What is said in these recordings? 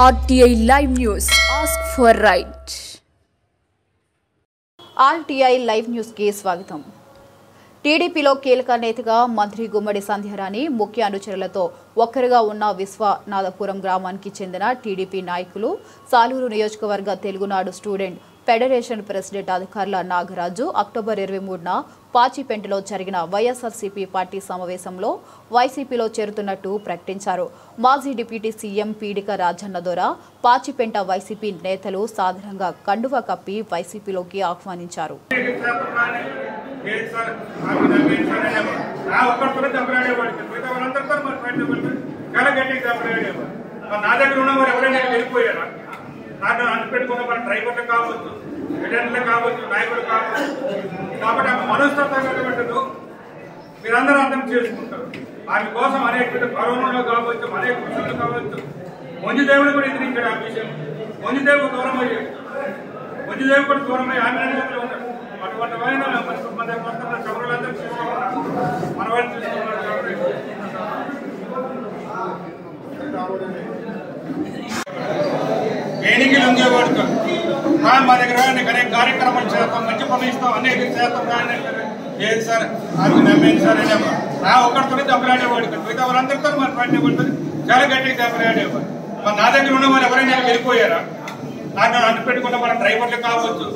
RTI Live News. Ask for right. RTI Live News కి స్వాగతం. టీడీపీలో కీలక నేతగా మంత్రి గుమ్మడి సంధ్యారాణి ముఖ్య అనుచరులతో ఒక్కరుగా ఉన్న విశ్వనాథపురం గ్రామానికి చెందిన టీడీపీ నాయకులు సాలూరు నియోజకవర్గ తెలుగునాడు స్టూడెంట్ ఫెడరేషన్ ప్రెసిడెంట్ అధికారుల నాగరాజు అక్టోబర్ 23న పాచిపెంటలో జరిగిన వైఎస్ఆర్సీపీ పార్టీ సమావేశంలో వైసీపీలో చేరుతున్నట్టు ప్రకటించారు. మాజీ డిప్యూటీ సీఎం పీడిక రాజన్న ద్వారా పాచిపెంట వైసీపీ నేతలు సాధారణంగా కండువా కప్పి వైసీపీలోకి ఆహ్వానించారు. నాకు అనిపెట్టుకున్న మన డ్రైవర్లు కావచ్చు, ఎడెంట్లు కావచ్చు, నాయకులు కావచ్చు. కాబట్టి ఆమె మనస్తత్వం కట్టబెట్టదు మీరందరూ అర్థం చేసుకుంటారు. ఆమె కోసం అనేక కరోనాలో కావచ్చు, అనేక కృషులు కావచ్చు. మంజుదేవుడు కూడా ఎదిరించాడు ఆ విషయం. మంజుదేవుడు దూరం అయ్యాడు. మంజుదేవుడు కూడా దూరం అయ్యి ఆమె అనుభవంలో ఉన్నాడు. అటువంటి వాయిన మన కబరులందరూ చూసుకోవాలి, మన వాళ్ళు చూసుకున్నారు. దేనికి లొంగేవాడు మా దగ్గర అనేక కార్యక్రమాలు చేస్తాం, మంచి పనులు ఇస్తాం, అనేక చేస్తాం. లేదు సార్ నాకు నమ్మేది సార్ అనేమో నా ఒక్కడితోనే దెబ్బలాడేవాడు కదా. మిగతా వాళ్ళందరితో మన పార్టీ పడుతుంది చాలా గట్టిగా దెబ్బలాడేవాడు. మరి నా దగ్గర ఉన్న వాళ్ళు ఎవరైనా వెళ్ళిపోయారా? నాకు అంటుపెట్టుకున్న మన డ్రైవర్లు కావచ్చు,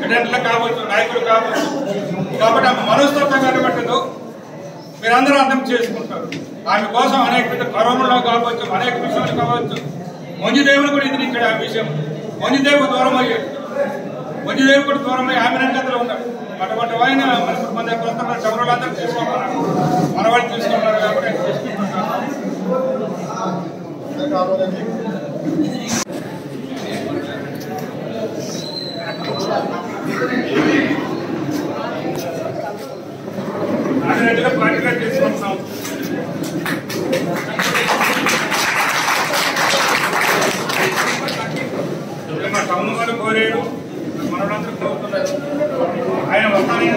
ఎడెంట్లు కావచ్చు, నాయకులు కావచ్చు. కాబట్టి ఆమె మనస్తత్వం కట్టబెట్టదు మీరందరూ అర్థం చేసుకుంటారు. ఆమె కోసం అనేక కరోనాలో కావచ్చు, అనేక విషయాలు కావచ్చు. మంజుదేవుడు కూడా ఎదిరించాడు ఆ విషయం. మంజుదేవుడు దూరం అయ్యాడు. మంజుదేవుడు కూడా దూరం అయ్యి ఆమె వెనకలో ఉన్నాడు. అటువంటి ఆయన మన దగ్గర చవరులందరూ తీసుకుంటున్నారు, మన వాళ్ళు తీసుకుంటున్నారు. కాబట్టి అన్నట్టుగా పార్టీగా తీసుకుంటున్నాం. టౌన్ వాళ్ళు కోరేరు, మనలందరూ కోరుతున్నారు. ఆయన వస్తానని